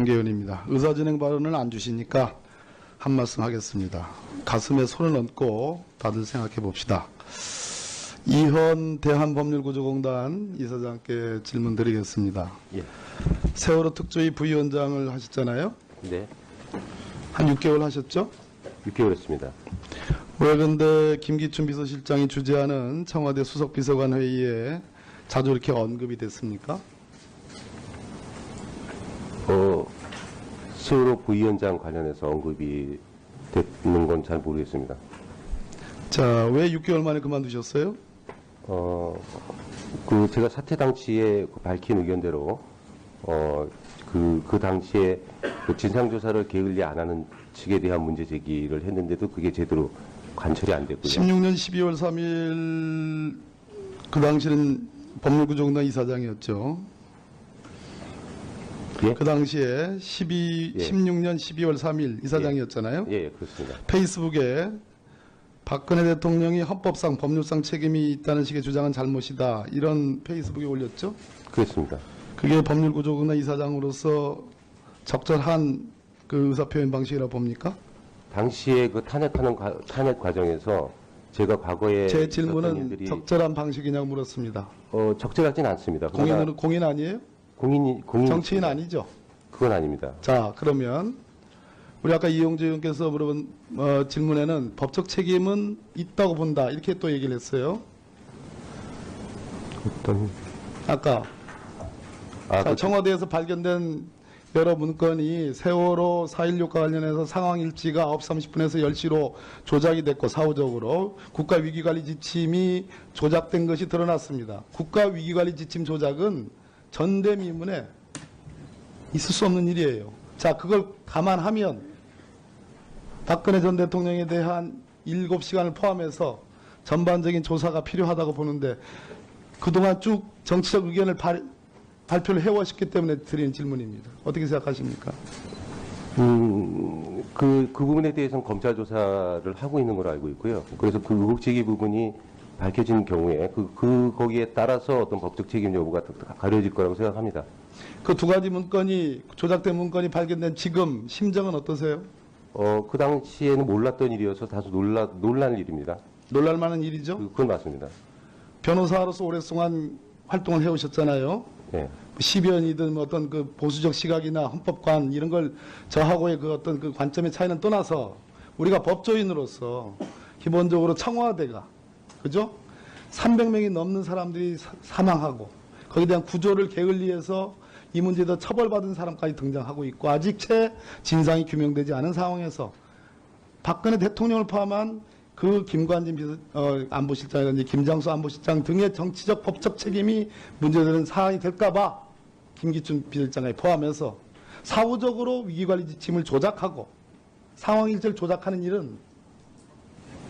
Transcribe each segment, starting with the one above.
김계현입니다. 의사진행 발언을 안 주시니까 한 말씀 하겠습니다. 가슴에 손을 얹고 다들 생각해 봅시다. 이현 대한법률구조공단 이사장께 질문 드리겠습니다. 예. 세월호 특조위 부위원장을 하셨잖아요. 네. 한 6개월 하셨죠? 6개월 했습니다. 왜 근데 김기춘 비서실장이 주재하는 청와대 수석비서관 회의에 자주 이렇게 언급이 됐습니까? 세월호 부위원장 관련해서 언급이 되는 건 잘 모르겠습니다. 자, 왜 6개월 만에 그만두셨어요? 제가 사퇴 당시에 밝힌 의견대로, 그 당시에 그 진상조사를 게을리 안 하는 측에 대한 문제 제기를 했는데도 그게 제대로 관철이 안 됐고요. 16년 12월 3일 그 당시는 법률구조공단 이사장이었죠. 예? 그 당시에 16년 12월 3일 이사장이었잖아요. 예, 그렇습니다. 페이스북에 박근혜 대통령이 헌법상 법률상 책임이 있다는 식의 주장은 잘못이다. 이런 페이스북에 올렸죠. 그렇습니다. 그게 법률구조공단 이사장으로서 적절한 그 의사표현 방식이라고 봅니까? 당시에 그 탄핵 과정에서 제가 과거에 제 있었던 질문은 일들이 적절한 방식이냐고 물었습니다. 적절하진 않습니다. 공인 아니에요? 공인 정치인 아니죠? 그건 아닙니다. 자, 그러면 우리 아까 이용재 의원께서 물어본 질문에는 법적 책임은 있다고 본다. 이렇게 또 얘기를 했어요. 어떤 아까 자, 청와대에서 발견된 여러 문건이 세월호 4.16과 관련해서 상황 일지가 9시 30분에서 10시로 조작이 됐고 사후적으로 국가위기관리 지침이 조작된 것이 드러났습니다. 국가위기관리 지침 조작은 전대미문에 있을 수 없는 일이에요. 자, 그걸 감안하면 박근혜 전 대통령에 대한 7시간을 포함해서 전반적인 조사가 필요하다고 보는데 그동안 쭉 정치적 의견을 발표를 해오셨기 때문에 드리는 질문입니다. 어떻게 생각하십니까? 그 부분에 대해서는 검찰 조사를 하고 있는 걸로 알고 있고요. 그래서 그 의혹제기 부분이 밝혀진 경우에 거기에 따라서 어떤 법적 책임 여부가 가려질 거라고 생각합니다. 그 두 가지 문건이 조작된 문건이 발견된 지금 심정은 어떠세요? 그 당시에는 몰랐던 일이어서 다소 놀란 일입니다. 놀랄만한 일이죠. 그건 맞습니다. 변호사로서 오랫동안 활동을 해오셨잖아요. 네. 10여 년이든 어떤 그 보수적 시각이나 헌법관 이런 걸 저하고의 그 어떤 그 관점의 차이는 떠나서 우리가 법조인으로서 기본적으로 청와대가 그죠? 300명이 넘는 사람들이 사망하고 거기에 대한 구조를 게을리해서 이 문제에 더 처벌받은 사람까지 등장하고 있고 아직 채 진상이 규명되지 않은 상황에서 박근혜 대통령을 포함한 그 김관진 안보실장이라든지 김장수 안보실장 등의 정치적 법적 책임이 문제되는 사안이 될까봐 김기춘 비서실장을 포함해서 사후적으로 위기관리 지침을 조작하고 상황 일지를 조작하는 일은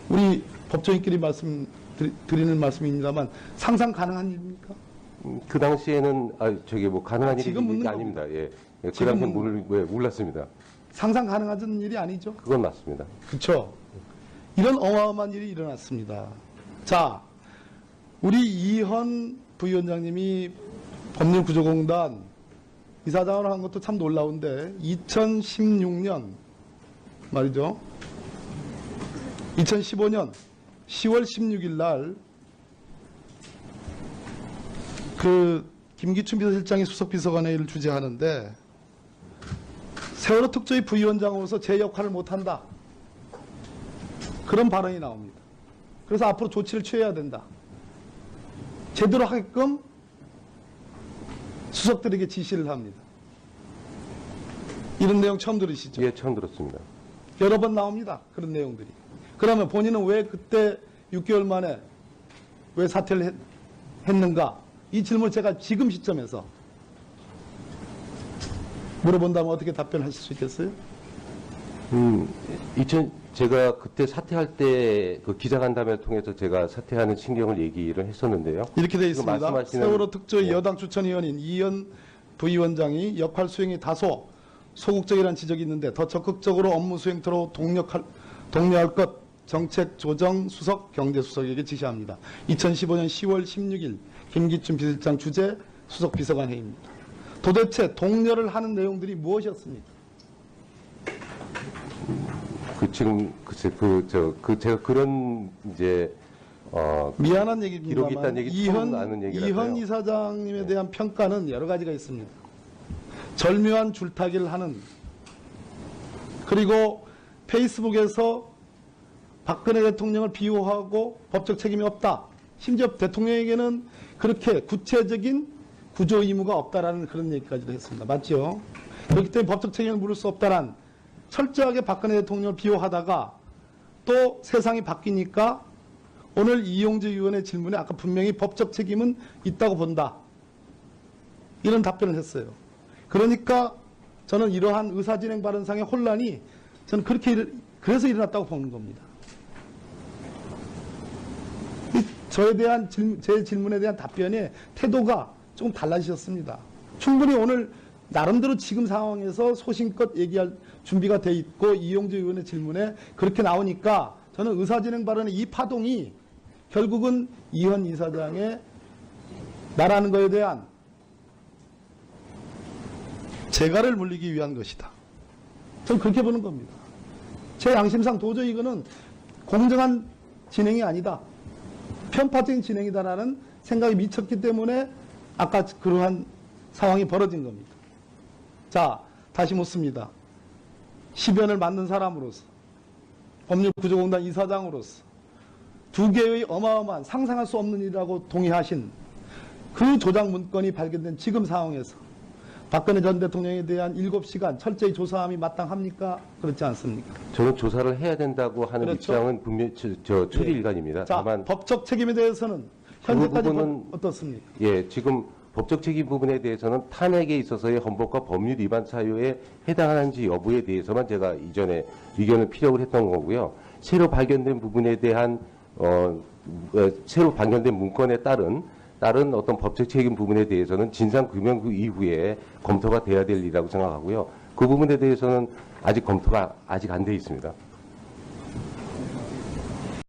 우리 법조인끼리 드리는 말씀입니다만 상상 가능한 일입니까? 그 당시에는 가능한 지금 일이 묻는 아닙니다. 예. 그 지금 당시에 몰랐습니다. 상상 가능한 일이 아니죠. 그건 맞습니다. 그렇죠. 이런 어마어마한 일이 일어났습니다. 자, 우리 이현 부위원장님이 법률구조공단 이사장으로 한 것도 참 놀라운데 2016년 말이죠. 2015년 10월 16일 날 그 김기춘 비서실장이 수석비서관 회의를 주재하는데 세월호 특조위 부위원장으로서 제 역할을 못한다. 그런 발언이 나옵니다. 그래서 앞으로 조치를 취해야 된다. 제대로 하게끔 수석들에게 지시를 합니다. 이런 내용 처음 들으시죠? 예, 처음 들었습니다. 여러 번 나옵니다. 그런 내용들이. 그러면 본인은 왜 그때 6개월 만에 왜 사퇴를 했는가? 이 질문을 제가 지금 시점에서 물어본다면 어떻게 답변하실 수 있겠어요? 제가 그때 사퇴할 때 그 기자간담회를 통해서 제가 사퇴하는 신경을 얘기를 했었는데요. 이렇게 되어 있습니다. 세월호 특조위 네. 여당 추천위원인 이현 부위원장이 역할 수행이 다소 소극적이라는 지적이 있는데 더 적극적으로 업무 수행토록 독려할 것 정책 조정 수석 경제수석에게 지시합니다. 2015년 10월 16일 김기춘 비서실장 주재 수석 비서관 회의입니다. 도대체 동료를 하는 내용들이 무엇이었습니까? 지금 제가 그런 이제 미안한 기록이 얘기입니다만 있다는 얘기 처음 아는 얘기라서요. 이현 이사장님에 대한 평가는 여러 가지가 있습니다. 절묘한 줄타기를 하는, 그리고 페이스북에서 박근혜 대통령을 비호하고 법적 책임이 없다. 심지어 대통령에게는 그렇게 구체적인 구조 의무가 없다라는 그런 얘기까지도 했습니다. 맞죠? 그렇기 때문에 법적 책임을 물을 수 없다란 철저하게 박근혜 대통령을 비호하다가 또 세상이 바뀌니까 오늘 이용재 의원의 질문에 아까 분명히 법적 책임은 있다고 본다. 이런 답변을 했어요. 그러니까 저는 이러한 의사진행 발언상의 혼란이 저는 그래서 일어났다고 보는 겁니다. 저에 대한 제 질문에 대한 답변의 태도가 조금 달라지셨습니다. 충분히 오늘 나름대로 지금 상황에서 소신껏 얘기할 준비가 돼 있고 이용재 의원의 질문에 그렇게 나오니까 저는 의사진행 발언의 이 파동이 결국은 이현 이사장의 나라는 것에 대한 재갈을 물리기 위한 것이다. 저는 그렇게 보는 겁니다. 제 양심상 도저히 이거는 공정한 진행이 아니다. 편파적인 진행이다라는 생각이 미쳤기 때문에 아까 그러한 상황이 벌어진 겁니다. 자, 다시 묻습니다. 10연을 만든 사람으로서, 법률구조공단 이사장으로서 두 개의 어마어마한 상상할 수 없는 일이라고 동의하신 그 조작 문건이 발견된 지금 상황에서 박근혜 전 대통령에 대한 7시간 철저히 조사함이 마땅합니까? 그렇지 않습니까? 저는 조사를 해야 된다고 하는 그렇죠. 입장은 분명히 초리일관입니다. 자, 다만 법적 책임에 대해서는 현재까지 부분은 어떻습니까? 예, 지금 법적 책임 부분에 대해서는 탄핵에 있어서의 헌법과 법률 위반 사유에 해당하는지 여부에 대해서만 제가 이전에 의견을 피력을 했던 거고요. 새로 발견된 부분에 대한 새로 발견된 문건에 따른 어떤 법적 책임 부분에 대해서는 진상규명 이후에 검토가 돼야 될 일이라고 생각하고요. 그 부분에 대해서는 아직 검토가 아직 안 돼 있습니다.